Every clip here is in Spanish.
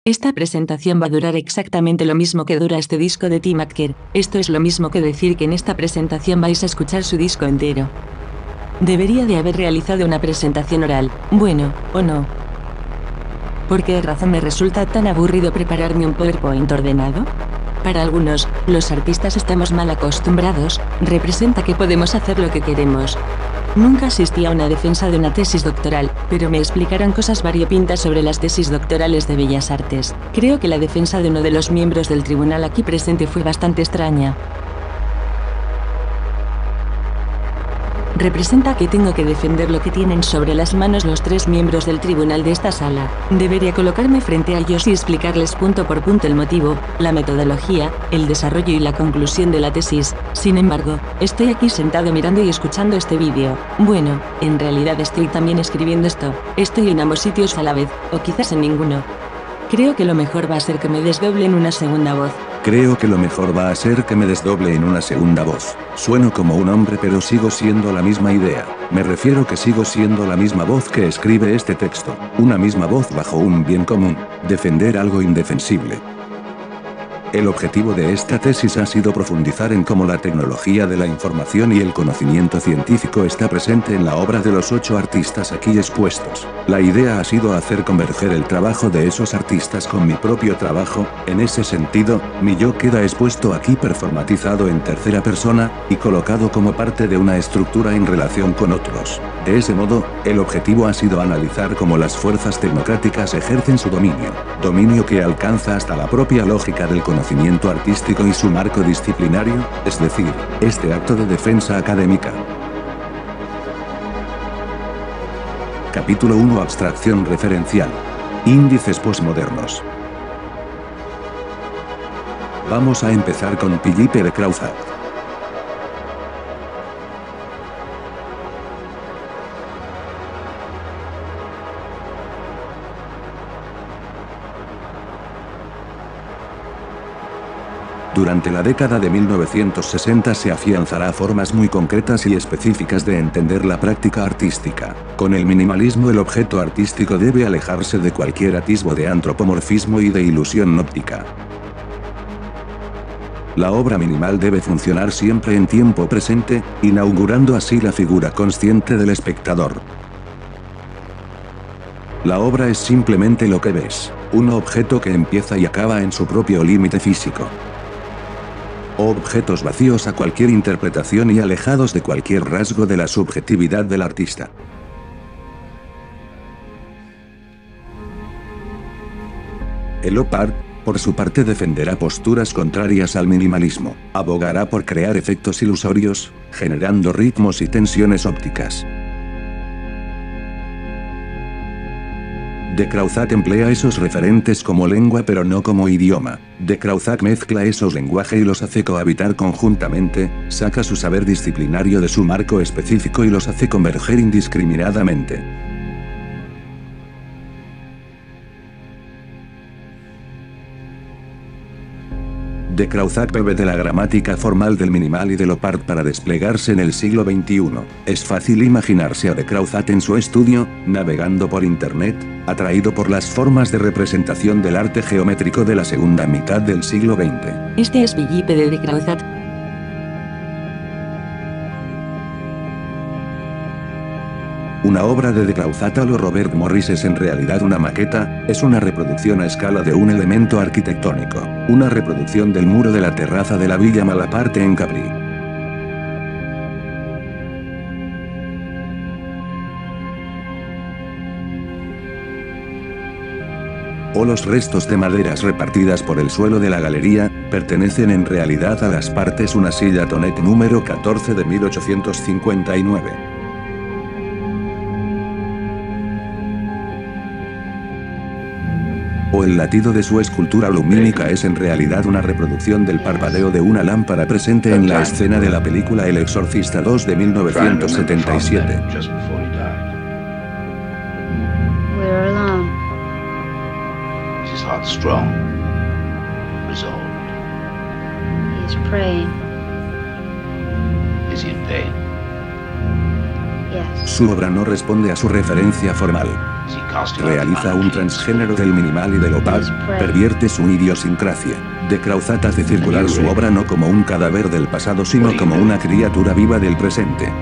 Esta presentación va a durar exactamente lo mismo que dura este disco de Tim Acker. Esto es lo mismo que decir que en esta presentación vais a escuchar su disco entero. Debería de haber realizado una presentación oral, bueno, o no. ¿Por qué razón me resulta tan aburrido prepararme un PowerPoint ordenado? Para algunos, los artistas estamos mal acostumbrados, representa que podemos hacer lo que queremos. Nunca asistí a una defensa de una tesis doctoral, pero me explicaron cosas variopintas sobre las tesis doctorales de Bellas Artes. Creo que la defensa de uno de los miembros del tribunal aquí presente fue bastante extraña. Representa que tengo que defender lo que tienen sobre las manos los tres miembros del tribunal de esta sala. Debería colocarme frente a ellos y explicarles punto por punto el motivo, la metodología, el desarrollo y la conclusión de la tesis. Sin embargo, estoy aquí sentado mirando y escuchando este vídeo. Bueno, en realidad estoy también escribiendo esto. Estoy en ambos sitios a la vez, o quizás en ninguno. Creo que lo mejor va a ser que me desdoble en una segunda voz. Creo que lo mejor va a ser que me desdoble en una segunda voz. Sueno como un hombre pero sigo siendo la misma idea. Me refiero que sigo siendo la misma voz que escribe este texto. Una misma voz bajo un bien común. Defender algo indefensible. El objetivo de esta tesis ha sido profundizar en cómo la tecnología de la información y el conocimiento científico está presente en la obra de los 8 artistas aquí expuestos. La idea ha sido hacer converger el trabajo de esos artistas con mi propio trabajo. En ese sentido, mi yo queda expuesto aquí performatizado en tercera persona, y colocado como parte de una estructura en relación con otros. De ese modo, el objetivo ha sido analizar cómo las fuerzas tecnocráticas ejercen su dominio. Dominio que alcanza hasta la propia lógica del conocimiento artístico y su marco disciplinario, es decir, este acto de defensa académica. Capítulo 1. Abstracción referencial. Índices postmodernos. Vamos a empezar con Philippe de Crouzat. Durante la década de 1960 se afianzará formas muy concretas y específicas de entender la práctica artística. Con el minimalismo el objeto artístico debe alejarse de cualquier atisbo de antropomorfismo y de ilusión óptica. La obra minimal debe funcionar siempre en tiempo presente, inaugurando así la figura consciente del espectador. La obra es simplemente lo que ves, un objeto que empieza y acaba en su propio límite físico. Objetos vacíos a cualquier interpretación y alejados de cualquier rasgo de la subjetividad del artista. El op art, por su parte, defenderá posturas contrarias al minimalismo. Abogará por crear efectos ilusorios, generando ritmos y tensiones ópticas. De Crouzat emplea esos referentes como lengua pero no como idioma. De Crouzat mezcla esos lenguajes y los hace cohabitar conjuntamente, saca su saber disciplinario de su marco específico y los hace converger indiscriminadamente. De Crouzat bebe de la gramática formal del minimal y del op art para desplegarse en el siglo XXI. Es fácil imaginarse a de Crouzat en su estudio, navegando por internet, atraído por las formas de representación del arte geométrico de la segunda mitad del siglo XX. Este es Philippe de Crouzat. Una obra de Crouzat a lo Robert Morris es en realidad una maqueta, es una reproducción a escala de un elemento arquitectónico, una reproducción del muro de la terraza de la Villa Malaparte en Capri. O los restos de maderas repartidas por el suelo de la galería, pertenecen en realidad a las partes una silla Tonet número 14 de 1859. O el latido de su escultura lumínica es en realidad una reproducción del parpadeo de una lámpara presente en la escena de la película El Exorcista 2 de 1977. We're alone. His heart strong, resolved. He's praying. Is he in pain? Yes. Su obra no responde a su referencia formal. Is he casting Realiza out un transgénero del minimal y del opal, pervierte su idiosincrasia. De Crowzath hace circular su obra no como un cadáver del pasado sino como una criatura viva del presente.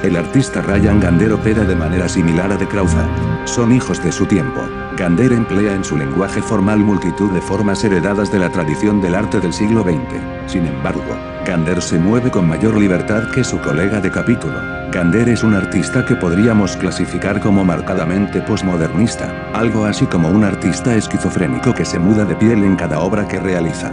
El artista Ryan Gander opera de manera similar a de Crowzath. Son hijos de su tiempo. Gander emplea en su lenguaje formal multitud de formas heredadas de la tradición del arte del siglo XX. Sin embargo, Gander se mueve con mayor libertad que su colega de capítulo. Gander es un artista que podríamos clasificar como marcadamente posmodernista, algo así como un artista esquizofrénico que se muda de piel en cada obra que realiza.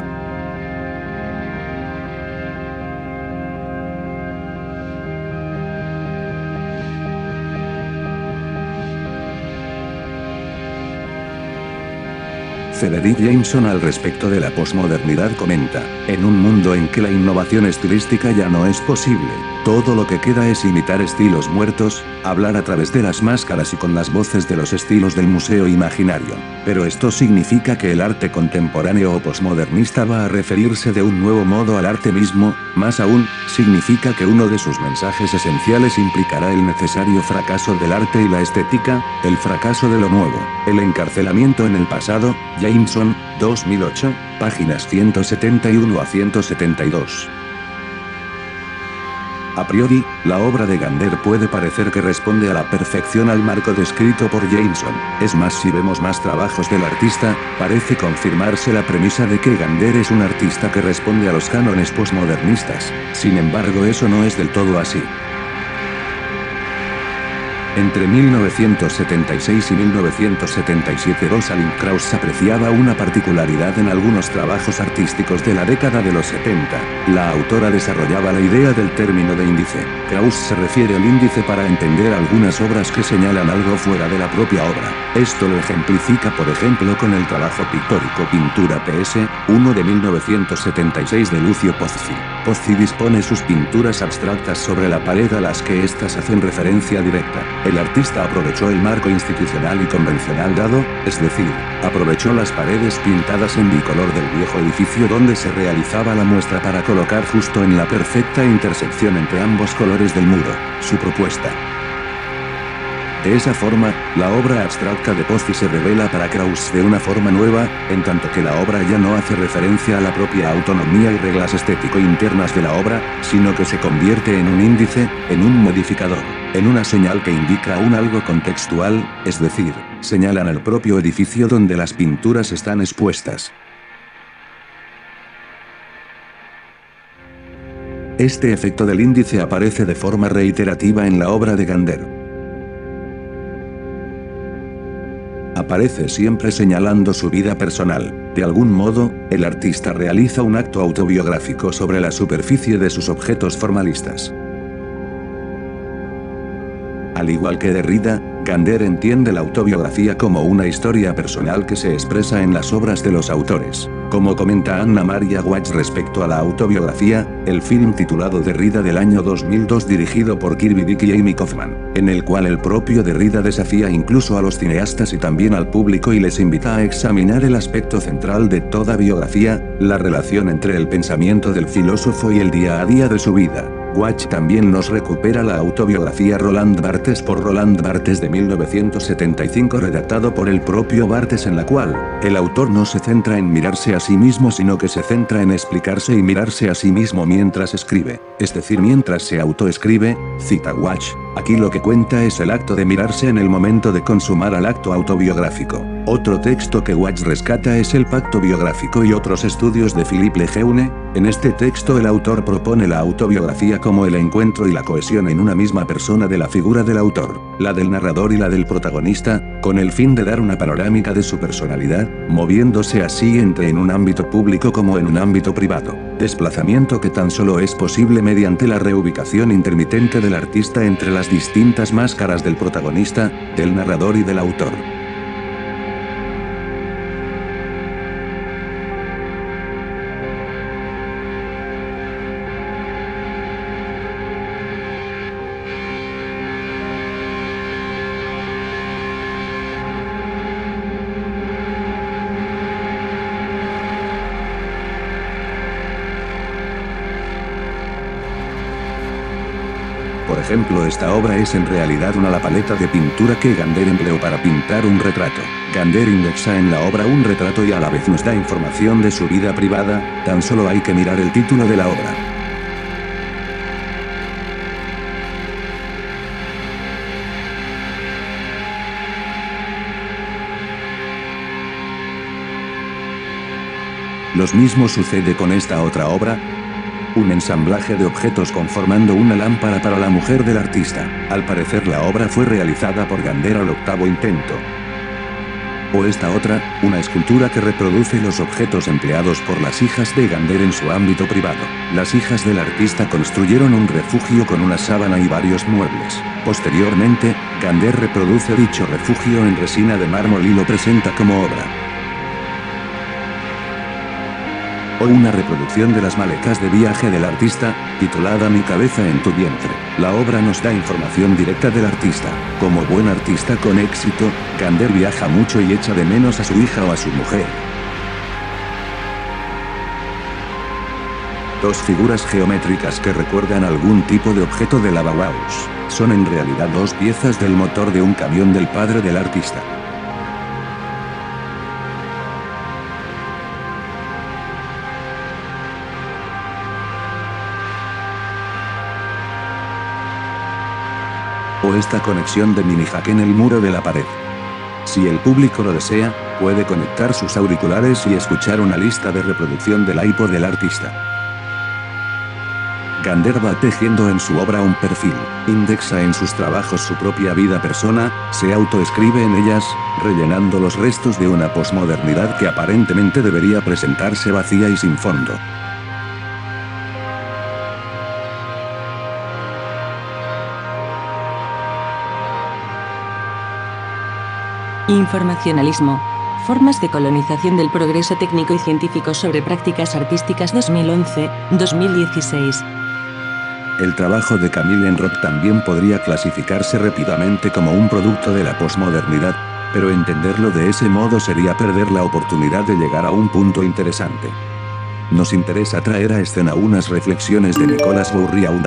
Frederick Jameson al respecto de la posmodernidad comenta, en un mundo en que la innovación estilística ya no es posible, todo lo que queda es imitar estilos muertos, hablar a través de las máscaras y con las voces de los estilos del museo imaginario. Pero esto significa que el arte contemporáneo o posmodernista va a referirse de un nuevo modo al arte mismo, más aún, significa que uno de sus mensajes esenciales implicará el necesario fracaso del arte y la estética, el fracaso de lo nuevo, el encarcelamiento en el pasado. Jameson, 2008, páginas 171 a 172. A priori, la obra de Gander puede parecer que responde a la perfección al marco descrito por Jameson. Es más, si vemos más trabajos del artista, parece confirmarse la premisa de que Gander es un artista que responde a los cánones posmodernistas. Sin embargo, eso no es del todo así. Entre 1976 y 1977 Rosalind Krauss apreciaba una particularidad en algunos trabajos artísticos de la década de los 70. La autora desarrollaba la idea del término de índice. Krauss se refiere al índice para entender algunas obras que señalan algo fuera de la propia obra. Esto lo ejemplifica por ejemplo con el trabajo pictórico Pintura PS, 1 de 1976 de Lucio Pozzi. Pozzi dispone sus pinturas abstractas sobre la pared a las que éstas hacen referencia directa. El artista aprovechó el marco institucional y convencional dado, es decir, aprovechó las paredes pintadas en bicolor del viejo edificio donde se realizaba la muestra para colocar justo en la perfecta intersección entre ambos colores del muro, su propuesta. De esa forma, la obra abstracta de Pozzi se revela para Krauss de una forma nueva, en tanto que la obra ya no hace referencia a la propia autonomía y reglas estético-internas de la obra, sino que se convierte en un índice, en un modificador, en una señal que indica un algo contextual, es decir, señalan al propio edificio donde las pinturas están expuestas. Este efecto del índice aparece de forma reiterativa en la obra de Gander. Aparece siempre señalando su vida personal. De algún modo, el artista realiza un acto autobiográfico sobre la superficie de sus objetos formalistas. Al igual que Derrida, Gander entiende la autobiografía como una historia personal que se expresa en las obras de los autores. Como comenta Anna Maria Watts respecto a la autobiografía, el film titulado Derrida del año 2002 dirigido por Kirby Dick y Amy Kaufman, en el cual el propio Derrida desafía incluso a los cineastas y también al público y les invita a examinar el aspecto central de toda biografía, la relación entre el pensamiento del filósofo y el día a día de su vida. Watts también nos recupera la autobiografía Roland Barthes por Roland Barthes de 1975 redactado por el propio Barthes en la cual, el autor no se centra en mirarse a sí mismo sino que se centra en explicarse y mirarse a sí mismo mientras escribe, es decir mientras se autoescribe, cita Watts, aquí lo que cuenta es el acto de mirarse en el momento de consumar al acto autobiográfico. Otro texto que Watts rescata es El Pacto Biográfico y otros estudios de Philippe Lejeune. En este texto el autor propone la autobiografía como el encuentro y la cohesión en una misma persona de la figura del autor, la del narrador y la del protagonista, con el fin de dar una panorámica de su personalidad, moviéndose así entre en un ámbito público como en un ámbito privado, desplazamiento que tan solo es posible mediante la reubicación intermitente del artista entre las distintas máscaras del protagonista, del narrador y del autor. ejemplo, esta obra es en realidad la paleta de pintura que Gander empleó para pintar un retrato. Gander indexa en la obra un retrato y a la vez nos da información de su vida privada, tan solo hay que mirar el título de la obra. Lo mismo sucede con esta otra obra, un ensamblaje de objetos conformando una lámpara para la mujer del artista. Al parecer la obra fue realizada por Gander al 8º intento. O esta otra, una escultura que reproduce los objetos empleados por las hijas de Gander en su ámbito privado. Las hijas del artista construyeron un refugio con una sábana y varios muebles. Posteriormente, Gander reproduce dicho refugio en resina de mármol y lo presenta como obra. O una reproducción de las maletas de viaje del artista, titulada Mi cabeza en tu vientre. La obra nos da información directa del artista. Como buen artista con éxito, Gander viaja mucho y echa de menos a su hija o a su mujer. Dos figuras geométricas que recuerdan algún tipo de objeto de la Bauhaus. Son en realidad dos piezas del motor de un camión del padre del artista. O esta conexión de mini jack en el muro de la pared. Si el público lo desea, puede conectar sus auriculares y escuchar una lista de reproducción del iPod del artista. Gander va tejiendo en su obra un perfil, indexa en sus trabajos su propia vida persona, se autoescribe en ellas, rellenando los restos de una posmodernidad que aparentemente debería presentarse vacía y sin fondo. Informacionalismo. Formas de colonización del progreso técnico y científico sobre prácticas artísticas 2011-2016. El trabajo de Camille Enroth también podría clasificarse rápidamente como un producto de la posmodernidad, pero entenderlo de ese modo sería perder la oportunidad de llegar a un punto interesante. Nos interesa traer a escena unas reflexiones de Nicolas Bourriaud.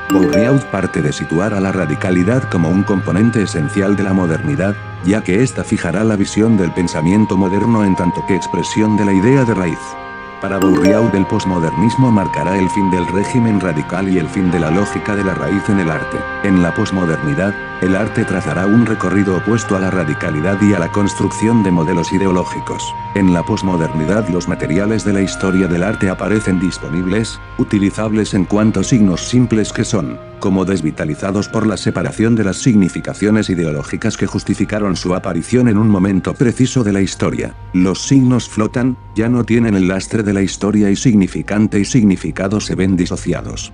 Bourriaud parte de situar a la radicalidad como un componente esencial de la modernidad, ya que ésta fijará la visión del pensamiento moderno en tanto que expresión de la idea de raíz. Para Bourriaud el posmodernismo marcará el fin del régimen radical y el fin de la lógica de la raíz en el arte. En la posmodernidad, el arte trazará un recorrido opuesto a la radicalidad y a la construcción de modelos ideológicos. En la posmodernidad los materiales de la historia del arte aparecen disponibles, utilizables en cuanto signos simples que son, como desvitalizados por la separación de las significaciones ideológicas que justificaron su aparición en un momento preciso de la historia. Los signos flotan, ya no tienen el lastre de la historia y significante y significado se ven disociados.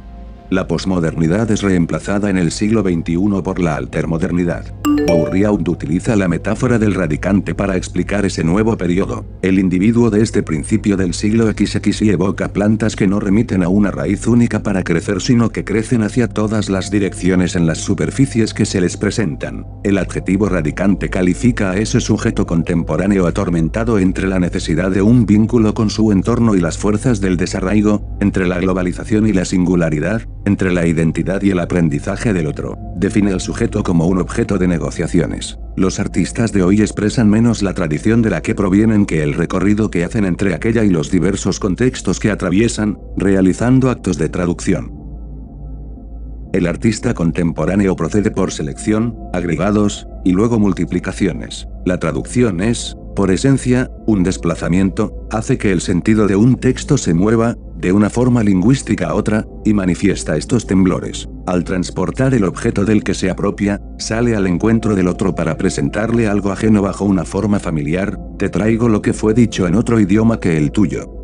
La posmodernidad es reemplazada en el siglo XXI por la altermodernidad. Bourriaud utiliza la metáfora del radicante para explicar ese nuevo periodo. El individuo de este principio del siglo XX y evoca plantas que no remiten a una raíz única para crecer sino que crecen hacia todas las direcciones en las superficies que se les presentan. El adjetivo radicante califica a ese sujeto contemporáneo atormentado entre la necesidad de un vínculo con su entorno y las fuerzas del desarraigo, entre la globalización y la singularidad, entre la identidad y el aprendizaje del otro. Define al sujeto como un objeto de negociaciones. Los artistas de hoy expresan menos la tradición de la que provienen que el recorrido que hacen entre aquella y los diversos contextos que atraviesan, realizando actos de traducción. El artista contemporáneo procede por selección, agregados, y luego multiplicaciones. La traducción es, por esencia, un desplazamiento, hace que el sentido de un texto se mueva, de una forma lingüística a otra, y manifiesta estos temblores. Al transportar el objeto del que se apropia, sale al encuentro del otro para presentarle algo ajeno bajo una forma familiar, te traigo lo que fue dicho en otro idioma que el tuyo.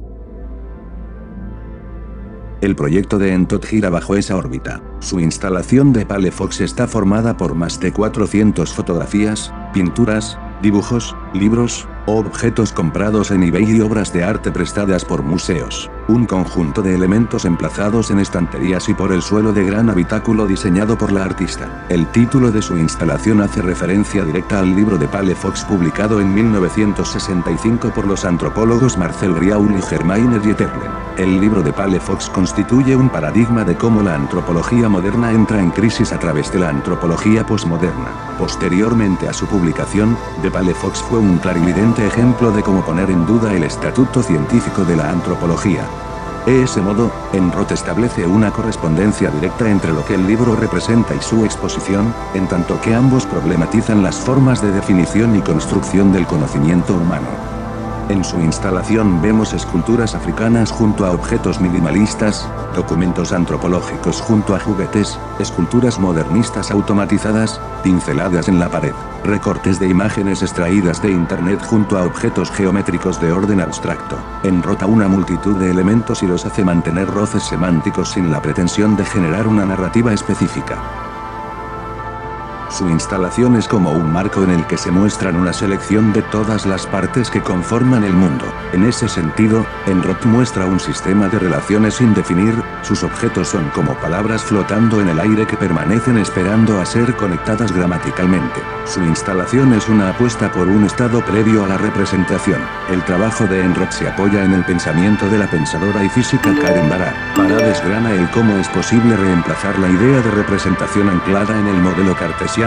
El proyecto de Enroth gira bajo esa órbita. Su instalación de Palefox está formada por más de 400 fotografías, pinturas, dibujos, libros, objetos comprados en eBay y obras de arte prestadas por museos. un conjunto de elementos emplazados en estanterías y por el suelo de gran habitáculo diseñado por la artista. El título de su instalación hace referencia directa al libro de Palefox publicado en 1965 por los antropólogos Marcel Griaul y Germaine Dieterlen. El libro de Palefox constituye un paradigma de cómo la antropología moderna entra en crisis a través de la antropología posmoderna. Posteriormente a su publicación, de Palefox fue un clarividente ejemplo de cómo poner en duda el estatuto científico de la antropología. De ese modo, Enroth establece una correspondencia directa entre lo que el libro representa y su exposición, en tanto que ambos problematizan las formas de definición y construcción del conocimiento humano. En su instalación vemos esculturas africanas junto a objetos minimalistas, documentos antropológicos junto a juguetes, esculturas modernistas automatizadas, pinceladas en la pared, recortes de imágenes extraídas de internet junto a objetos geométricos de orden abstracto. Enrota una multitud de elementos y los hace mantener roces semánticos sin la pretensión de generar una narrativa específica. Su instalación es como un marco en el que se muestran una selección de todas las partes que conforman el mundo. En ese sentido, Enroth muestra un sistema de relaciones sin definir, sus objetos son como palabras flotando en el aire que permanecen esperando a ser conectadas gramaticalmente. Su instalación es una apuesta por un estado previo a la representación. El trabajo de Enroth se apoya en el pensamiento de la pensadora y física Karen Barad. Barad desgrana el cómo es posible reemplazar la idea de representación anclada en el modelo cartesiano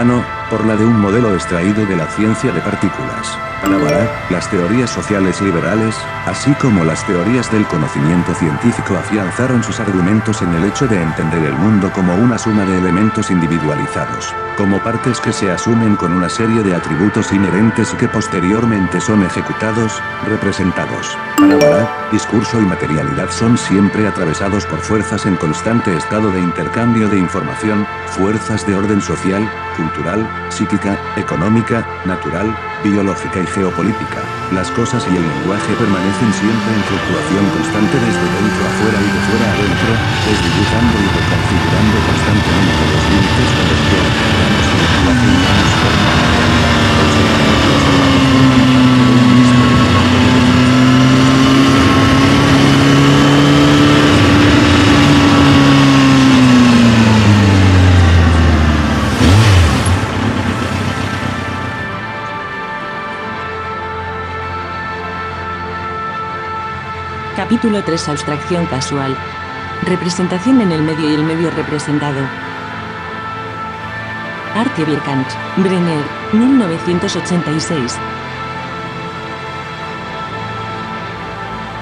por la de un modelo extraído de la ciencia de partículas. Para Barad, las teorías sociales liberales, así como las teorías del conocimiento científico afianzaron sus argumentos en el hecho de entender el mundo como una suma de elementos individualizados, como partes que se asumen con una serie de atributos inherentes y que posteriormente son ejecutados, representados. Para Barad, discurso y materialidad son siempre atravesados por fuerzas en constante estado de intercambio de información, fuerzas de orden social, cultural, psíquica, económica, natural, biológica y geopolítica. Las cosas y el lenguaje permanecen siempre en fluctuación constante desde dentro a fuera y de fuera a dentro, desdibujando y reconfigurando constantemente los límites con los que articulamos el lenguaje y damos forma a la realidad. Los ejemplos de la razón forman parte de un mismo lenguaje de definición. Capítulo 3. Abstracción casual. Representación en el medio y el medio representado. Arte Vierkant, Brenner, 1986.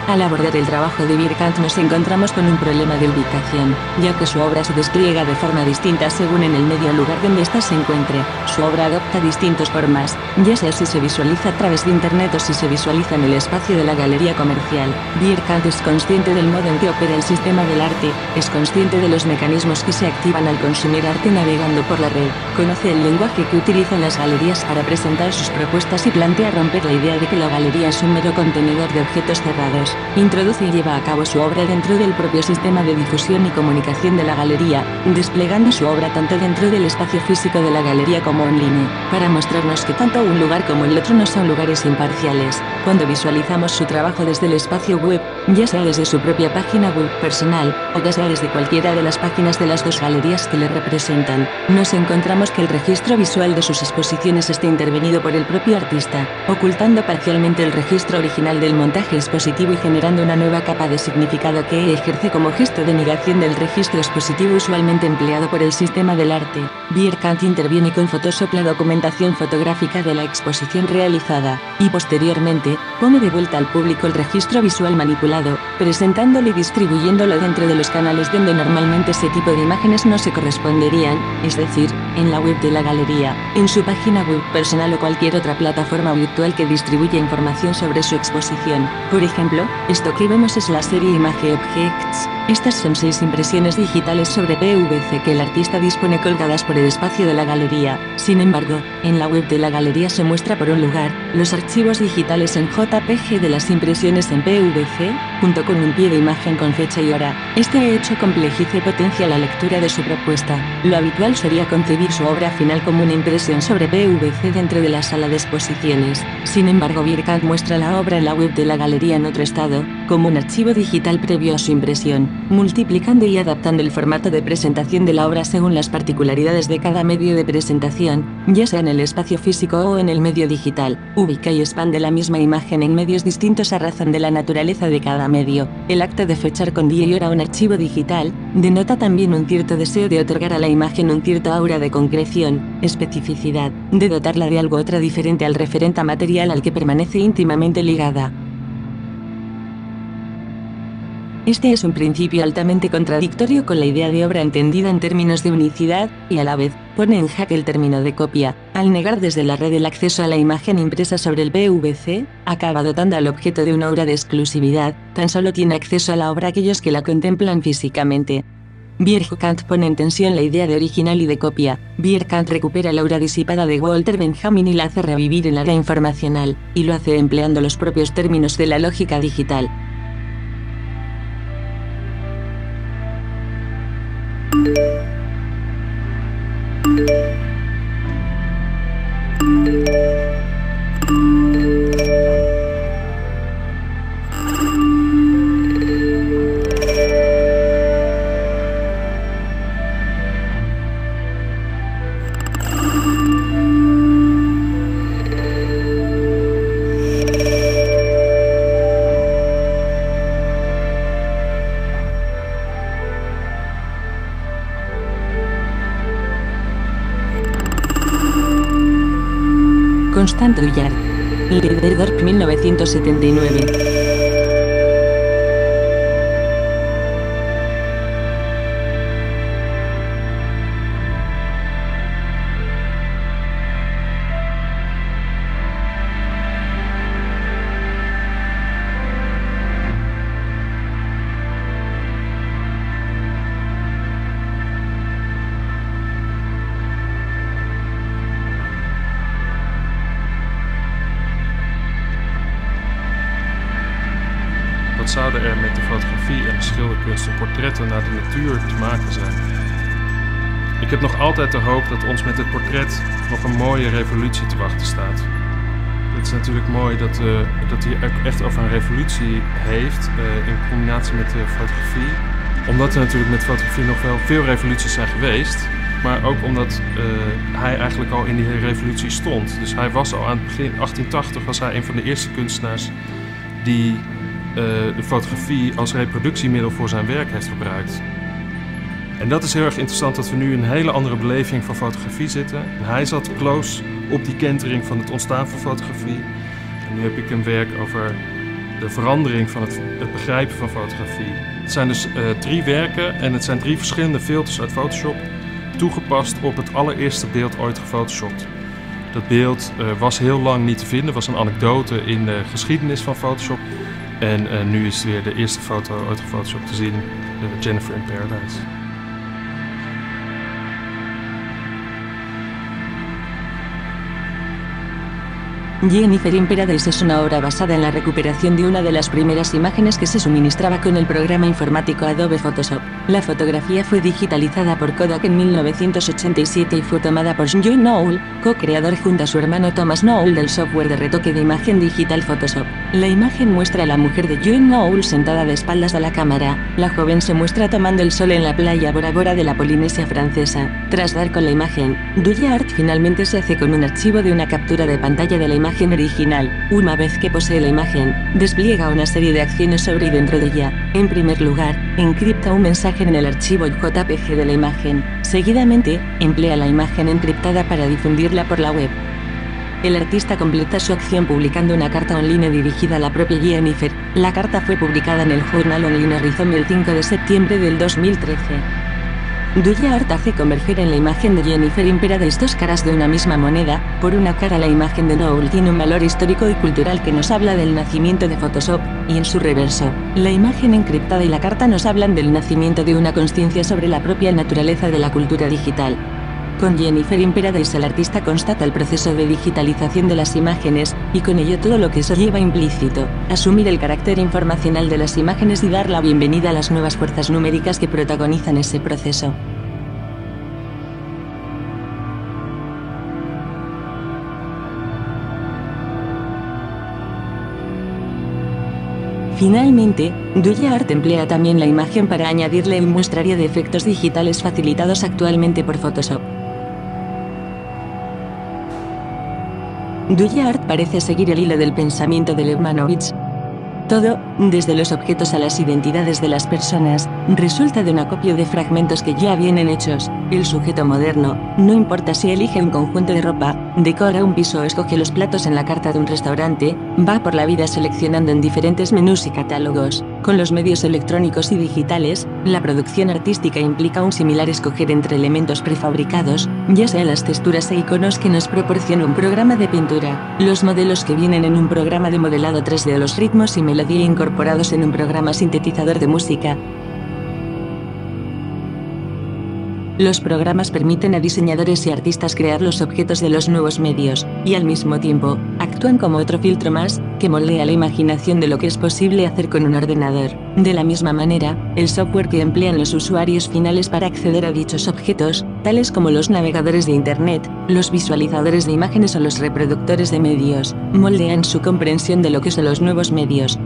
Al abordar el trabajo de Vierkant nos encontramos con un problema de ubicación, ya que su obra se despliega de forma distinta según en el medio o lugar donde ésta se encuentre. Su obra adopta distintas formas, ya sea si se visualiza a través de internet o si se visualiza en el espacio de la galería comercial. Vierkant es consciente del modo en que opera el sistema del arte, es consciente de los mecanismos que se activan al consumir arte navegando por la red, conoce el lenguaje que utilizan las galerías para presentar sus propuestas y plantea romper la idea de que la galería es un mero contenedor de objetos cerrados. Introduce y lleva a cabo su obra dentro del propio sistema de difusión y comunicación de la galería, desplegando su obra tanto dentro del espacio físico de la galería como online, para mostrarnos que tanto un lugar como el otro no son lugares imparciales. Cuando visualizamos su trabajo desde el espacio web, ya sea desde su propia página web personal, o ya sea desde cualquiera de las páginas de las dos galerías que le representan, nos encontramos que el registro visual de sus exposiciones está intervenido por el propio artista, ocultando parcialmente el registro original del montaje expositivo y generando una nueva capa de significado que ejerce como gesto de negación del registro expositivo usualmente empleado por el sistema del arte. Vierkant interviene con Photoshop la documentación fotográfica de la exposición realizada, y posteriormente, pone de vuelta al público el registro visual manipulado, presentándolo y distribuyéndolo dentro de los canales donde normalmente ese tipo de imágenes no se corresponderían, es decir, en la web de la galería, en su página web personal o cualquier otra plataforma virtual que distribuya información sobre su exposición. Por ejemplo, esto que vemos es la serie Image Objects. Estas son 6 impresiones digitales sobre PVC que el artista dispone colgadas por el espacio de la galería. Sin embargo, en la web de la galería se muestra por un lugar, los archivos digitales en JPG de las impresiones en PVC, junto con un pie de imagen con fecha y hora. Este hecho complejiza y potencia la lectura de su propuesta. Lo habitual sería concebir exhibir su obra final como una impresión sobre PVC dentro de la sala de exposiciones. Sin embargo, Bierkant muestra la obra en la web de la galería en otro estado, como un archivo digital previo a su impresión, multiplicando y adaptando el formato de presentación de la obra según las particularidades de cada medio de presentación, ya sea en el espacio físico o en el medio digital. Ubica y expande la misma imagen en medios distintos a razón de la naturaleza de cada medio. El acto de fechar con día y hora un archivo digital denota también un cierto deseo de otorgar a la imagen un cierto aura de concreción, especificidad, de dotarla de algo otra diferente al referente material al que permanece íntimamente ligada. Este es un principio altamente contradictorio con la idea de obra entendida en términos de unicidad, y a la vez, pone en jaque el término de copia, al negar desde la red el acceso a la imagen impresa sobre el PVC, acaba dotando al objeto de una aura de exclusividad, tan solo tiene acceso a la obra aquellos que la contemplan físicamente. Bierkant pone en tensión la idea de original y de copia. Bierkant recupera la aura disipada de Walter Benjamin y la hace revivir en la era informacional, y lo hace empleando los propios términos de la lógica digital. Constant Douillard. Leiderdorf 1979. Wat zouden er met de fotografie en de schilderkunst en portretten naar de natuur te maken zijn? Ik heb nog altijd de hoop dat ons met het portret nog een mooie revolutie te wachten staat. Het is natuurlijk mooi dat hij ook echt over een revolutie heeft in combinatie met de fotografie. Omdat er natuurlijk met fotografie nog wel veel revoluties zijn geweest. Maar ook omdat hij eigenlijk al in die revolutie stond. Dus hij was al aan het begin 1880 was hij een van de eerste kunstenaars die de fotografie als reproductiemiddel voor zijn werk heeft gebruikt. En dat is heel erg interessant dat we nu in een hele andere beleving van fotografie zitten. En hij zat close op die kentering van het ontstaan van fotografie. En nu heb ik een werk over de verandering van het begrijpen van fotografie. Het zijn dus 3 werken en het zijn 3 verschillende filters uit Photoshop, toegepast op het allereerste beeld ooit gefotoshopt. Dat beeld was heel lang niet te vinden, was een anekdote in de geschiedenis van Photoshop. En nu is weer de eerste foto ooit gefotoshopt te zien, Jennifer in Paradise. Jennifer in Paradise es una obra basada en la recuperación de una de las primeras imágenes que se suministraba con el programa informático Adobe Photoshop. La fotografía fue digitalizada por Kodak en 1987 y fue tomada por John Knoll, co-creador junto a su hermano Thomas Knoll del software de retoque de imagen digital Photoshop. La imagen muestra a la mujer de John Knoll sentada de espaldas a la cámara. La joven se muestra tomando el sol en la playa Bora Bora de la Polinesia francesa. Tras dar con la imagen, Douillard finalmente se hace con un archivo de una captura de pantalla de la imagen original. Una vez que posee la imagen, despliega una serie de acciones sobre y dentro de ella. En primer lugar, encripta un mensaje en el archivo JPG de la imagen. Seguidamente, emplea la imagen encriptada para difundirla por la web. El artista completa su acción publicando una carta online dirigida a la propia Jennifer. La carta fue publicada en el Journal Online Rhizome el 5 de septiembre del 2013. Douillard hace converger en la imagen de Jennifer in Paradise 2 caras de una misma moneda. Por una cara, la imagen de Knoll tiene un valor histórico y cultural que nos habla del nacimiento de Photoshop, y en su reverso, la imagen encriptada y la carta nos hablan del nacimiento de una conciencia sobre la propia naturaleza de la cultura digital. Con Jennifer in Paradise el artista constata el proceso de digitalización de las imágenes, y con ello todo lo que eso lleva implícito, asumir el carácter informacional de las imágenes y dar la bienvenida a las nuevas fuerzas numéricas que protagonizan ese proceso. Finalmente, DoubleArt emplea también la imagen para añadirle un muestrario de efectos digitales facilitados actualmente por Photoshop. DoubleArt parece seguir el hilo del pensamiento de Lev Manovich. Todo, desde los objetos a las identidades de las personas, resulta de un acopio de fragmentos que ya vienen hechos. El sujeto moderno, no importa si elige un conjunto de ropa, decora un piso o escoge los platos en la carta de un restaurante, va por la vida seleccionando en diferentes menús y catálogos. Con los medios electrónicos y digitales, la producción artística implica un similar escoger entre elementos prefabricados, ya sea las texturas e iconos que nos proporciona un programa de pintura, los modelos que vienen en un programa de modelado 3D o los ritmos y melodía incorporados en un programa sintetizador de música. Los programas permiten a diseñadores y artistas crear los objetos de los nuevos medios, y al mismo tiempo, actúan como otro filtro más, que moldea la imaginación de lo que es posible hacer con un ordenador. De la misma manera, el software que emplean los usuarios finales para acceder a dichos objetos, tales como los navegadores de Internet, los visualizadores de imágenes o los reproductores de medios, moldean su comprensión de lo que son los nuevos medios.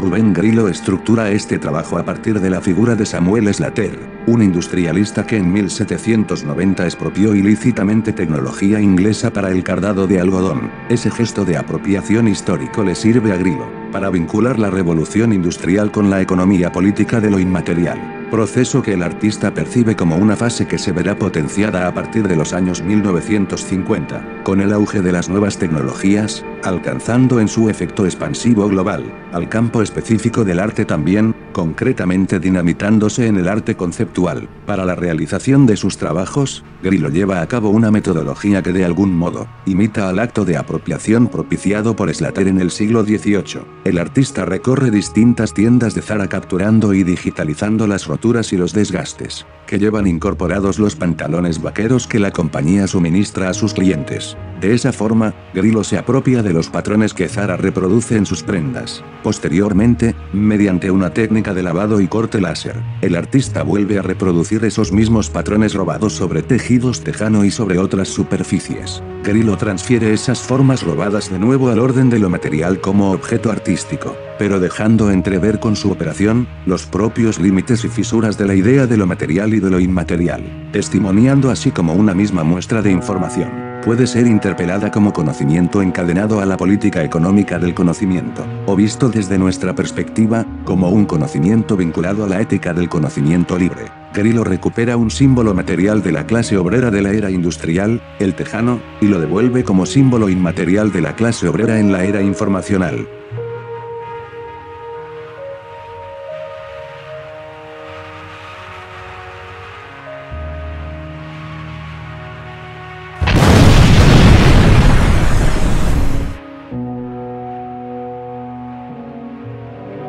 Rubén Grillo estructura este trabajo a partir de la figura de Samuel Slater, un industrialista que en 1790 expropió ilícitamente tecnología inglesa para el cardado de algodón. Ese gesto de apropiación histórico le sirve a Grillo para vincular la revolución industrial con la economía política de lo inmaterial, proceso que el artista percibe como una fase que se verá potenciada a partir de los años 1950, con el auge de las nuevas tecnologías, alcanzando en su efecto expansivo global, al campo específico del arte también, concretamente dinamitándose en el arte conceptual. Para la realización de sus trabajos, Grillo lleva a cabo una metodología que de algún modo imita al acto de apropiación propiciado por Slater en el siglo XVIII. El artista recorre distintas tiendas de Zara capturando y digitalizando las roturas y los desgastes que llevan incorporados los pantalones vaqueros que la compañía suministra a sus clientes. De esa forma, Grillo se apropia de los patrones que Zara reproduce en sus prendas. Posteriormente, mediante una técnica de lavado y corte láser, el artista vuelve a reproducir esos mismos patrones robados sobre tejidos tejano y sobre otras superficies. Grillo transfiere esas formas robadas de nuevo al orden de lo material como objeto artístico, pero dejando entrever con su operación los propios límites y fisuras de la idea de lo material y de lo inmaterial, testimoniando así como una misma muestra de información puede ser interpelada como conocimiento encadenado a la política económica del conocimiento, o visto desde nuestra perspectiva, como un conocimiento vinculado a la ética del conocimiento libre. Grillo recupera un símbolo material de la clase obrera de la era industrial, el tejano, y lo devuelve como símbolo inmaterial de la clase obrera en la era informacional.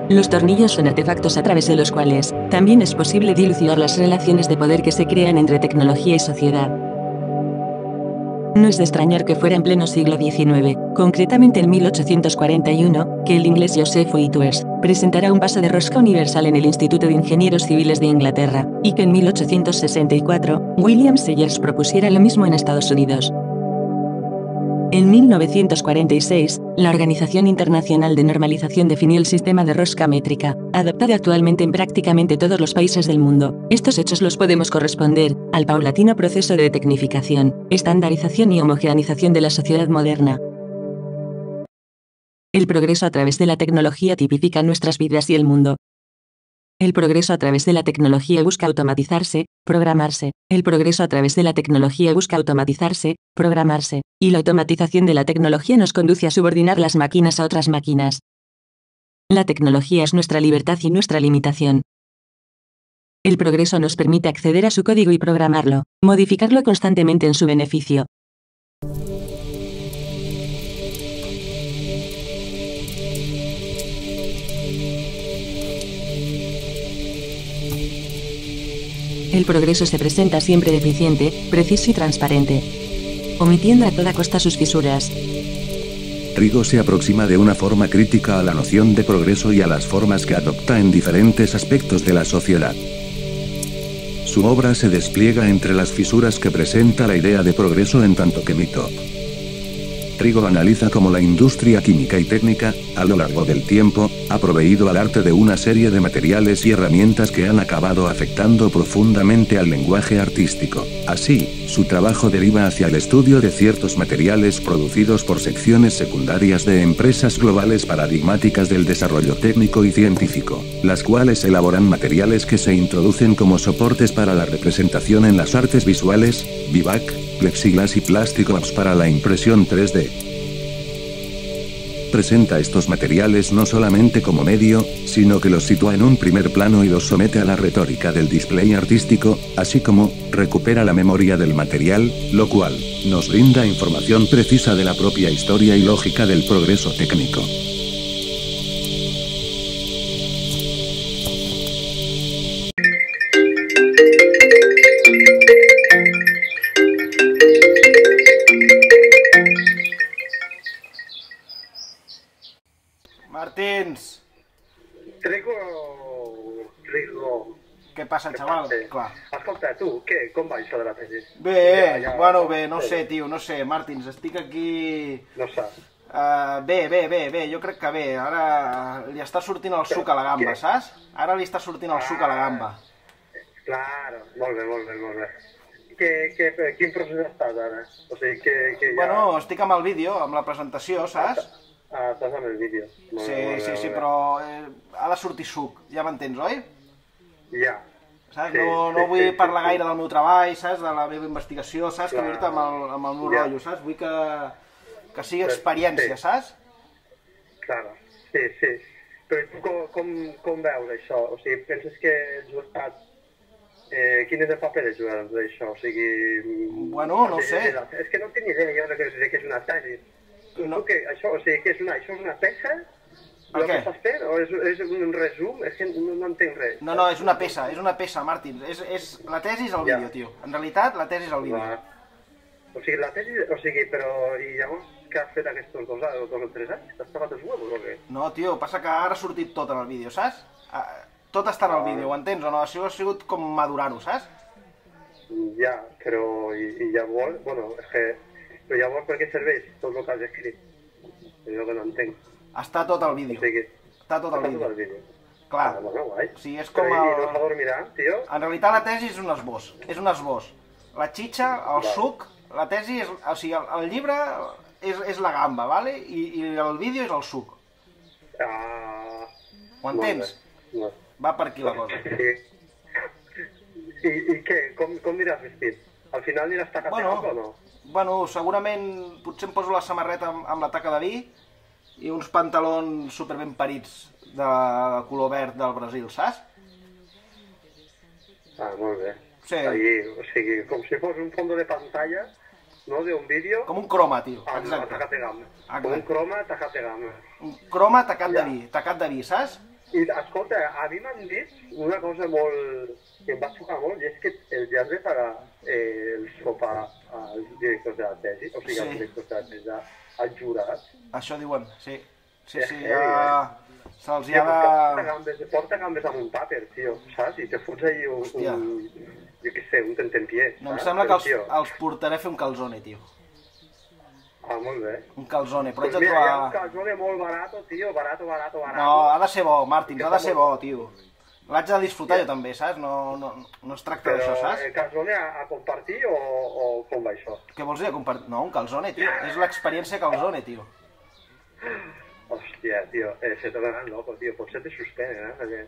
Los tornillos son artefactos a través de los cuales también es posible dilucidar las relaciones de poder que se crean entre tecnología y sociedad. No es de extrañar que fuera en pleno siglo XIX, concretamente en 1841, que el inglés Joseph Whitworth presentara un vaso de rosca universal en el Instituto de Ingenieros Civiles de Inglaterra, y que en 1864, William Sellers propusiera lo mismo en Estados Unidos. En 1946, la Organización Internacional de Normalización definió el sistema de rosca métrica, adoptado actualmente en prácticamente todos los países del mundo. Estos hechos los podemos corresponder al paulatino proceso de tecnificación, estandarización y homogeneización de la sociedad moderna. El progreso a través de la tecnología tipifica nuestras vidas y el mundo. El progreso a través de la tecnología busca automatizarse, programarse. El progreso a través de la tecnología busca automatizarse, programarse, y la automatización de la tecnología nos conduce a subordinar las máquinas a otras máquinas. La tecnología es nuestra libertad y nuestra limitación. El progreso nos permite acceder a su código y programarlo, modificarlo constantemente en su beneficio. El progreso se presenta siempre deficiente, preciso y transparente, omitiendo a toda costa sus fisuras. Grillo se aproxima de una forma crítica a la noción de progreso y a las formas que adopta en diferentes aspectos de la sociedad. Su obra se despliega entre las fisuras que presenta la idea de progreso en tanto que mito. Grillo analiza cómo la industria química y técnica, a lo largo del tiempo, ha proveído al arte de una serie de materiales y herramientas que han acabado afectando profundamente al lenguaje artístico. Así, su trabajo deriva hacia el estudio de ciertos materiales producidos por secciones secundarias de empresas globales paradigmáticas del desarrollo técnico y científico, las cuales elaboran materiales que se introducen como soportes para la representación en las artes visuales, vivac, plexiglas y plásticos para la impresión 3D. Presenta estos materiales no solamente como medio, sino que los sitúa en un primer plano y los somete a la retórica del display artístico, así como recupera la memoria del material, lo cual nos brinda información precisa de la propia historia y lógica del progreso técnico. Martins! Trigo... Què passa, xaval? Clar. Escolta, tu, què? Com va això de la tesi? Bé, bueno, bé, no sé, tio, no sé, Martins, estic aquí... No saps. Bé, jo crec que bé. Ara li està sortint el suc a la gamba, saps? Ara li està sortint el suc a la gamba. Claro, molt bé. Quin procés estàs ara? O sigui, que ja... Bueno, estic amb el vídeo, amb la presentació, saps? Estàs amb el vídeo. Sí, però ha de sortir suc, ja m'entens, oi? Ja. Saps? No vull parlar gaire del meu treball, saps? De la meva investigació, saps? Que vull amb el meu rotllo, saps? Vull que sigui experiència, saps? Claro, sí. Però tu com veus això? O sigui, penses que ets estat... Quin és el paper de jugar d'això? O sigui... Bueno, no sé. És que no tinc idea jo de què és una tesi. Això, o sigui, això és una peça? El que estàs fent? O és un resum? És que no entenc res. No, és una peça, Martín. La tesi és el vídeo, tio. En realitat, la tesi és el vídeo. O sigui, la tesi... O sigui, però... I llavors, què has fet aquests 2 o 3 anys? T'has tapat els huevos o què? No, tio, passa que ara ha sortit tot en el vídeo, saps? Tot està en el vídeo, ho entens o no? Això ha sigut com madurar-ho, saps? Ja, però... I llavors... Bueno, és que... Però llavors per què serveix tot el que has escrit? És el que no entenc. Està tot al vídeo. O sigui, està tot al vídeo. Clar. Bueno, guai. Sí, és com el... I no s'adormirà, tio? En realitat la tesi és un esbós. És un esbós. La xitxa, el suc, la tesi és... O sigui, el llibre és la gamba, vale? I el vídeo és el suc. Ho entens? No. Va per aquí la cosa. I què? Com aniràs vestit? Al final aniràs tacat o no? Bueno, segurament potser em poso la samarreta amb la taca de vi i uns pantalons superben parits de color verd del Brasil, saps? Molt bé. Sí. O sigui, com si fos un fondo de pantalla, no?, d'un vídeo... Com un croma, tio. Exacte. Tacat de gama. Com un croma tacat de gama. Un croma tacat de vi, saps? I, escolta, a mi m'han dit una cosa molt... que em va xocar molt, i és que els has de pagar el sopar als directors de la tesi, o sigui, als directors de la tesi, als jurats. Això diuen, sí. Sí, ja... Se'ls hi ha de... Porta gambes amb un tàper, tio, saps? I te fots ahí un... Jo què sé, un tentempié. No, em sembla que els portaré a fer un calzone, tio. Molt bé. Un calzone, però pues mira, hi ha un calzone molt barato, tio, barato. No, ha de ser bo, Martín, ha de ser bo, tio. L'haig de disfrutar jo també, saps? No es tracta d'això, saps? Però calzone a compartir o com va això? Què vols dir a compartir? No, un calzone, tio. És l'experiència calzone, tio. Hòstia, tio, se t'ha d'anar loco, tio. Potser te suspenen, perquè...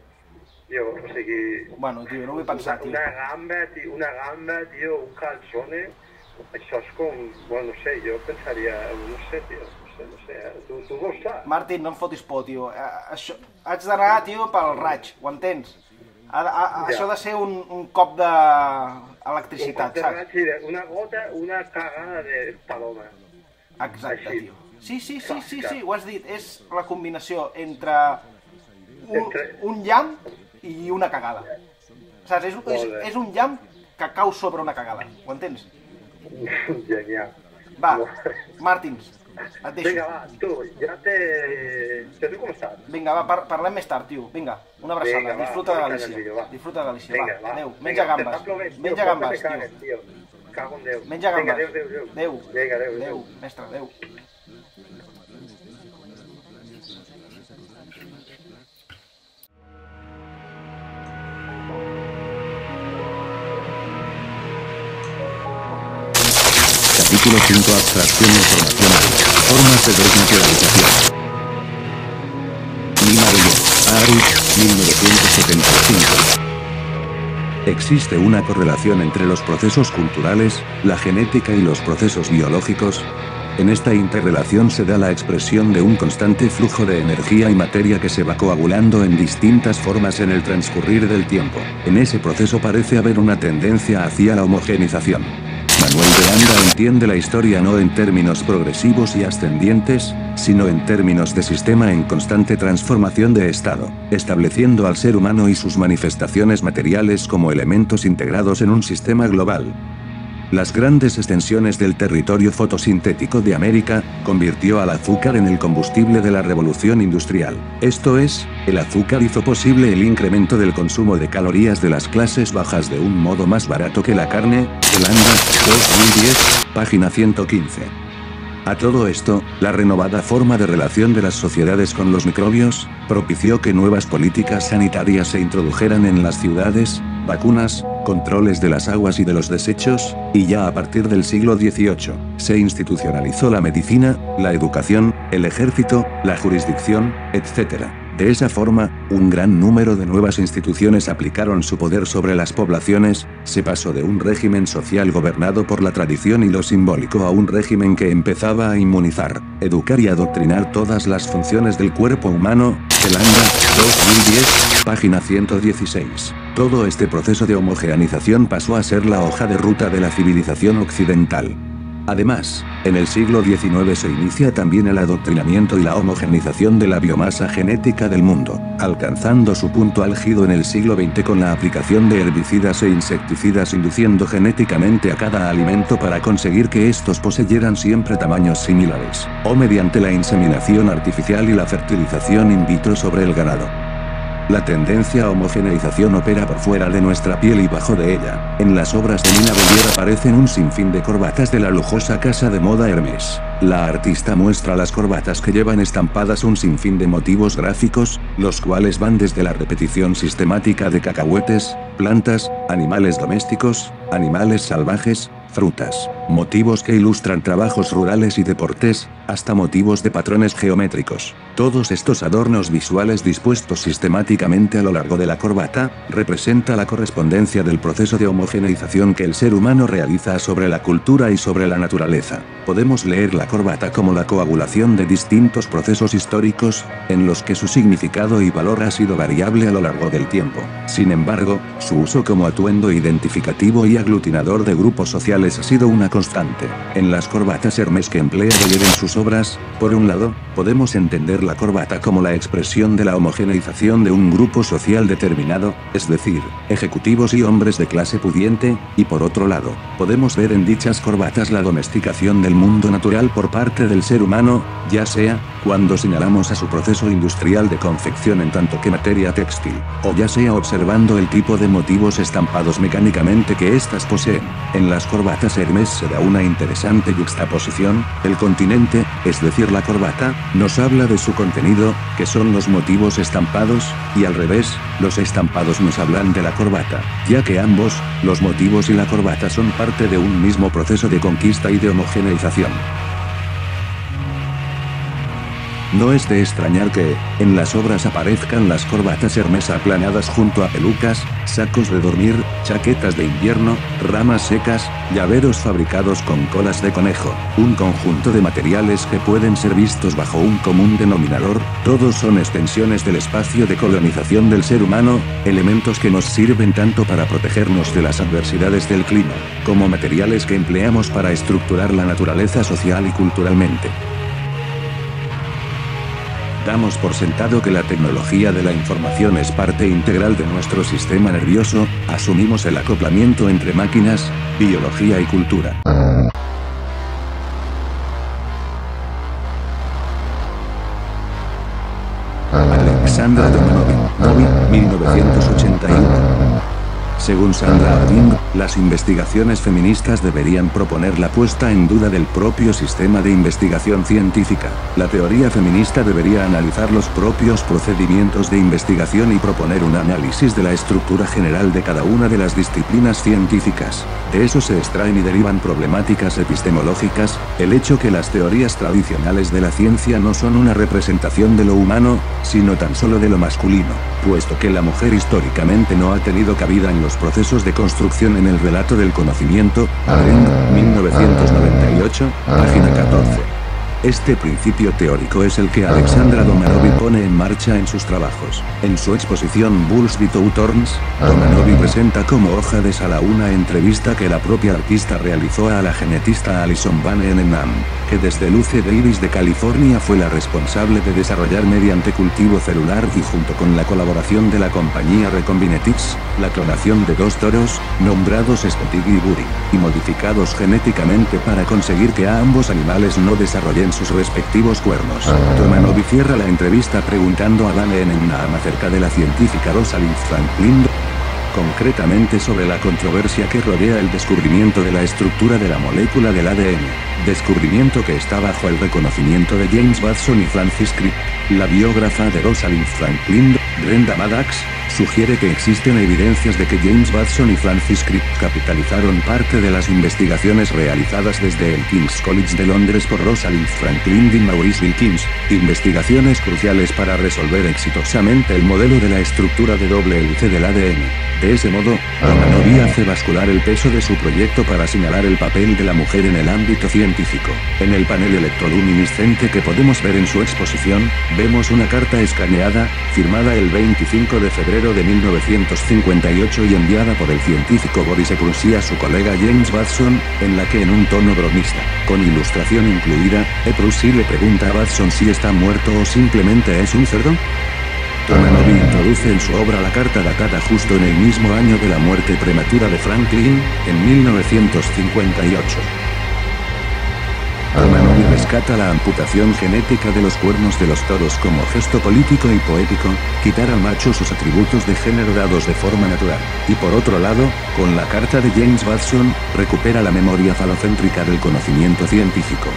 Tio, o sigui... Bueno, tio, no ho vull pensar, tio. Una gamba, tio, un calzone... Això és com... Bueno, no sé, jo pensaria... No sé, tio, no sé. Tu vols clar? Martín, no em fotis por, tio. Haig d'anar, tio, pel raig, ho entens? Això ha de ser un cop d'electricitat, saps? Un cop de raig, una gota, una cagada de paloma. Exacte, tio. Sí, ho has dit. És la combinació entre un llamp i una cagada. Saps? És un llamp que cau sobre una cagada, ho entens? Genial. Va, Martins, et deixo. Vinga, va, tu, ja te... Tu com estàs? Vinga, va, parlem més tard, tio. Vinga, una abraçada. Disfruta de Galícia. Disfruta de Galícia, va. Adéu, menja gambes. Menja gambes, tio. Cago en Déu. Menja gambes. Adéu. Vinga, adéu. Mestre, adéu. Capítulo 5. Abstracción informacional. Formas de desnaturalización. Nina Boyer, Aarhus, 1975. ¿Existe una correlación entre los procesos culturales, la genética y los procesos biológicos? En esta interrelación se da la expresión de un constante flujo de energía y materia que se va coagulando en distintas formas en el transcurrir del tiempo. En ese proceso parece haber una tendencia hacia la homogenización. Manuel de Anda entiende la historia no en términos progresivos y ascendientes, sino en términos de sistema en constante transformación de estado, estableciendo al ser humano y sus manifestaciones materiales como elementos integrados en un sistema global. Las grandes extensiones del territorio fotosintético de América, convirtió al azúcar en el combustible de la revolución industrial. Esto es, el azúcar hizo posible el incremento del consumo de calorías de las clases bajas de un modo más barato que la carne. Zelanda, 2010, página 115. A todo esto, la renovada forma de relación de las sociedades con los microbios, propició que nuevas políticas sanitarias se introdujeran en las ciudades, vacunas, controles de las aguas y de los desechos, y ya a partir del siglo XVIII, se institucionalizó la medicina, la educación, el ejército, la jurisdicción, etc. De esa forma, un gran número de nuevas instituciones aplicaron su poder sobre las poblaciones, se pasó de un régimen social gobernado por la tradición y lo simbólico a un régimen que empezaba a inmunizar, educar y adoctrinar todas las funciones del cuerpo humano. Zelanda, 2010, página 116. Todo este proceso de homogeneización pasó a ser la hoja de ruta de la civilización occidental. Además, en el siglo XIX se inicia también el adoctrinamiento y la homogeneización de la biomasa genética del mundo, alcanzando su punto álgido en el siglo XX con la aplicación de herbicidas e insecticidas induciendo genéticamente a cada alimento para conseguir que estos poseyeran siempre tamaños similares, o mediante la inseminación artificial y la fertilización in vitro sobre el ganado. La tendencia a homogeneización opera por fuera de nuestra piel y bajo de ella. En las obras de Nina Bellier aparecen un sinfín de corbatas de la lujosa casa de moda Hermès. La artista muestra las corbatas que llevan estampadas un sinfín de motivos gráficos, los cuales van desde la repetición sistemática de cacahuetes, plantas, animales domésticos, animales salvajes, frutas, motivos que ilustran trabajos rurales y deportes, hasta motivos de patrones geométricos. Todos estos adornos visuales dispuestos sistemáticamente a lo largo de la corbata, representa la correspondencia del proceso de homogeneización que el ser humano realiza sobre la cultura y sobre la naturaleza. Podemos leer la corbata como la coagulación de distintos procesos históricos, en los que su significado y valor ha sido variable a lo largo del tiempo. Sin embargo, su uso como atuendo identificativo y aglutinador de grupos sociales ha sido una constante. En las corbatas Hermès que emplea Bellier en sus obras, por un lado, podemos entender la corbata como la expresión de la homogeneización de un grupo social determinado, es decir, ejecutivos y hombres de clase pudiente, y por otro lado, podemos ver en dichas corbatas la domesticación del mundo natural por parte del ser humano, ya sea, cuando señalamos a su proceso industrial de confección en tanto que materia textil, o ya sea observando el tipo de motivos estampados mecánicamente que éstas poseen. En las corbatas Hermès se da una interesante yuxtaposición, el continente, es decir la corbata, nos habla de su contenido, que son los motivos estampados, y al revés, los estampados nos hablan de la corbata, ya que ambos, los motivos y la corbata son parte de un mismo proceso de conquista y de homogeneización. No es de extrañar que, en las obras aparezcan las corbatas Hermès aplanadas junto a pelucas, sacos de dormir, chaquetas de invierno, ramas secas, llaveros fabricados con colas de conejo, un conjunto de materiales que pueden ser vistos bajo un común denominador, todos son extensiones del espacio de colonización del ser humano, elementos que nos sirven tanto para protegernos de las adversidades del clima, como materiales que empleamos para estructurar la naturaleza social y culturalmente. Damos por sentado que la tecnología de la información es parte integral de nuestro sistema nervioso, asumimos el acoplamiento entre máquinas, biología y cultura. Alexandra Domanovic, 1981. Según Sandra Harding, las investigaciones feministas deberían proponer la puesta en duda del propio sistema de investigación científica. La teoría feminista debería analizar los propios procedimientos de investigación y proponer un análisis de la estructura general de cada una de las disciplinas científicas. De eso se extraen y derivan problemáticas epistemológicas, el hecho que las teorías tradicionales de la ciencia no son una representación de lo humano, sino tan solo de lo masculino, puesto que la mujer históricamente no ha tenido cabida en los procesos de construcción en el relato del conocimiento. Harding, 1998, página 14. Este principio teórico es el que Alexandra Domanovic pone en marcha en sus trabajos. En su exposición Bulls Without Horns, Domanovic presenta como hoja de sala una entrevista que la propia artista realizó a la genetista Alison Van Eenennaam, que desde Luce Davis de California fue la responsable de desarrollar mediante cultivo celular y junto con la colaboración de la compañía Recombinetics, la clonación de 2 toros, nombrados Spottig y Buri, y modificados genéticamente para conseguir que a ambos animales no desarrollen sus respectivos cuernos. Domanovic cierra la entrevista preguntando a Van Eenennaam acerca de la científica Rosalind Franklin. concretamente sobre la controversia que rodea el descubrimiento de la estructura de la molécula del ADN, descubrimiento que está bajo el reconocimiento de James Watson y Francis Crick. La biógrafa de Rosalind Franklin, Brenda Maddox, sugiere que existen evidencias de que James Watson y Francis Crick capitalizaron parte de las investigaciones realizadas desde el King's College de Londres por Rosalind Franklin y Maurice Wilkins, investigaciones cruciales para resolver exitosamente el modelo de la estructura de doble hélice del ADN. De ese modo, Romanowski hace bascular el peso de su proyecto para señalar el papel de la mujer en el ámbito científico. En el panel electroluminiscente que podemos ver en su exposición, vemos una carta escaneada, firmada el 25 de febrero de 1958 y enviada por el científico Boris Eprussy a su colega James Watson, en la que en un tono bromista, con ilustración incluida, Eprussy le pregunta a Watson si está muerto o simplemente es un cerdo. Romanowski introduce en su obra la carta datada justo en el mismo año de la muerte prematura de Franklin, en 1958. Romanowski rescata la amputación genética de los cuernos de los toros como gesto político y poético, quitar al macho sus atributos de género dados de forma natural, y por otro lado, con la carta de James Watson, recupera la memoria falocéntrica del conocimiento científico.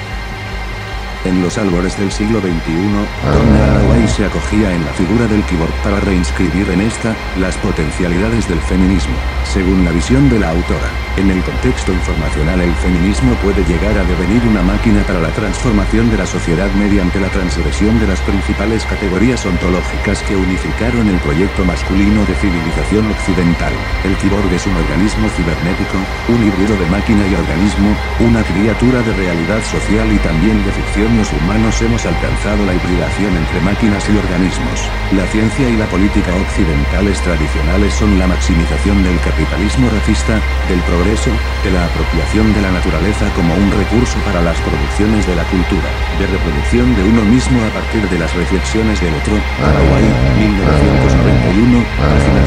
En los albores del siglo XXI, Donna Haraway se acogía en la figura del cyborg para reinscribir en esta las potencialidades del feminismo, según la visión de la autora. En el contexto informacional, el feminismo puede llegar a devenir una máquina para la transformación de la sociedad mediante la transgresión de las principales categorías ontológicas que unificaron el proyecto masculino de civilización occidental. El cyborg es un organismo cibernético, un híbrido de máquina y organismo, una criatura de realidad social y también de ficción. Los humanos hemos alcanzado la hibridación entre máquinas y organismos. La ciencia y la política occidentales tradicionales son la maximización del capitalismo racista, del progreso, de la apropiación de la naturaleza como un recurso para las producciones de la cultura, de reproducción de uno mismo a partir de las reflexiones del otro. Haraway, 1991, página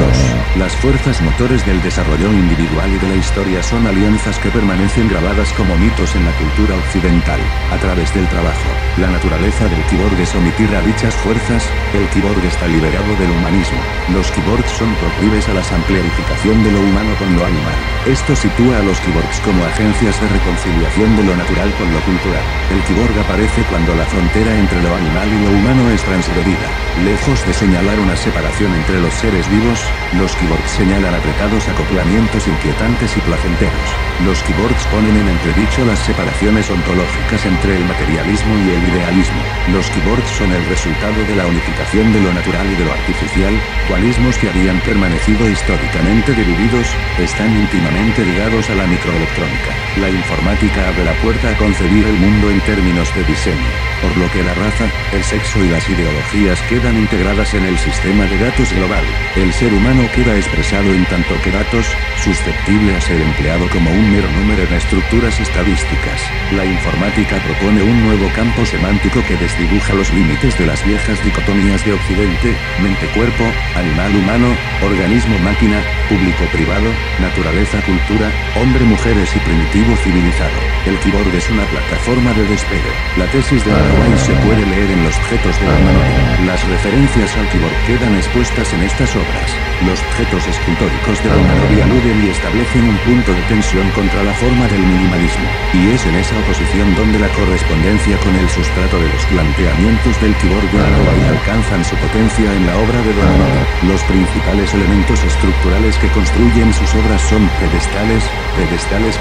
2. Las fuerzas motores del desarrollo individual y de la historia son alianzas que permanecen grabadas como mitos en la cultura occidental, a través del trabajo. La naturaleza del cyborg es omitir a dichas fuerzas. El cyborg está liberado del humanismo. Los cyborgs son proclives a la amplificación de lo humano con lo animal. Esto sitúa a los cyborgs como agencias de reconciliación de lo natural con lo cultural. El cyborg aparece cuando la frontera entre lo animal y lo humano es transgredida. Lejos de señalar una separación entre los seres vivos, los cyborgs señalan apretados acoplamientos inquietantes y placenteros. Los cyborgs ponen en entredicho las separaciones ontológicas entre el materialismo y el idealismo. Los cyborgs son el resultado de la unificación de lo natural y de lo artificial. Dualismos que habían permanecido históricamente divididos, están íntimamente ligados a la microelectrónica. La informática abre la puerta a concebir el mundo en términos de diseño, por lo que la raza, el sexo y las ideologías quedan integradas en el sistema de datos global. El ser humano queda expresado en tanto que datos, susceptible a ser empleado como un mero número en estructuras estadísticas. La informática propone un nuevo campo semántico que desdibuja los límites de las viejas dicotomías de Occidente, mente-cuerpo, animal-humano, organismo-máquina, público-privado, naturaleza-cultura, hombre-mujeres y primitivo-civilizado. El cyborg es una plataforma de despegue. La tesis de Haraway se puede leer en los objetos de Romanowski. Las referencias al cyborg quedan expuestas en estas obras. Los objetos escultóricos de Romanowski aluden y establecen un punto de tensión contra la forma del minimalismo, y es en esa oposición donde la correspondencia con el sustrato de los planteamientos del cyborg de Haraway alcanzan su potencia en la obra de Romanowski. Los principales elementos estructurales que construyen sus obras son pedestales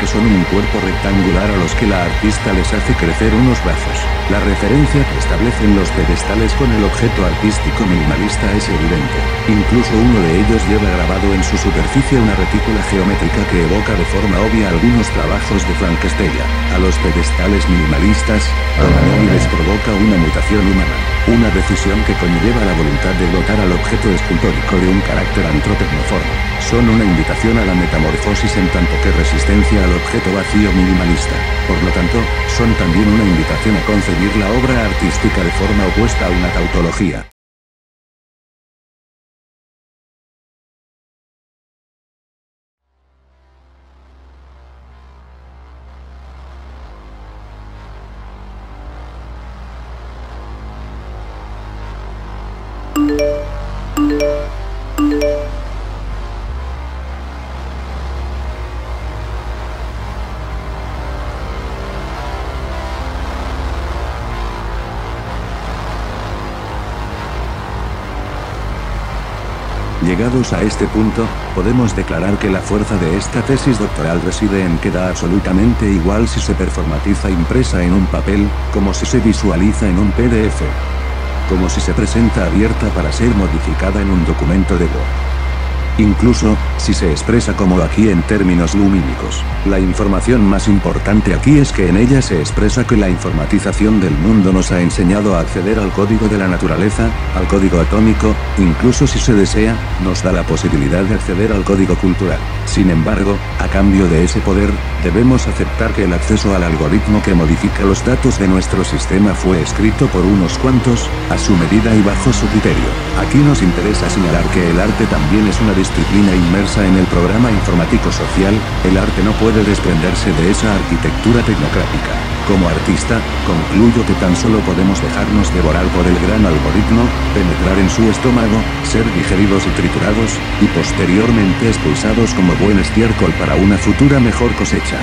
que son un cuerpo rectangular a los que la artista les hace crecer unos brazos. La referencia que establecen los pedestales con el objeto artístico minimalista es evidente. Incluso uno de ellos lleva grabado en su superficie una retícula geométrica que evoca de forma obvia algunos trabajos de Frank Stella. A los pedestales minimalistas, Romanowski les provoca una mutación humana, una decisión que conlleva la voluntad de dotar al objeto escultórico de un carácter antropomorfo. Son una invitación a la metamorfosis en tanto que resistencia al objeto vacío minimalista. Por lo tanto, son también una invitación a concebir la obra artística de forma opuesta a una tautología. Llegados a este punto, podemos declarar que la fuerza de esta tesis doctoral reside en que da absolutamente igual si se performatiza impresa en un papel, como si se visualiza en un PDF, como si se presenta abierta para ser modificada en un documento de Word. Incluso, si se expresa como aquí en términos lumínicos. La información más importante aquí es que en ella se expresa que la informatización del mundo nos ha enseñado a acceder al código de la naturaleza, al código atómico, incluso si se desea, nos da la posibilidad de acceder al código cultural. Sin embargo, a cambio de ese poder, debemos aceptar que el acceso al algoritmo que modifica los datos de nuestro sistema fue escrito por unos cuantos, a su medida y bajo su criterio. Aquí nos interesa señalar que el arte también es una disciplina inmersa en el programa informático social. El arte no puede desprenderse de esa arquitectura tecnocrática. Como artista, concluyo que tan solo podemos dejarnos devorar por el gran algoritmo, penetrar en su estómago, ser digeridos y triturados, y posteriormente expulsados como buen estiércol para una futura mejor cosecha.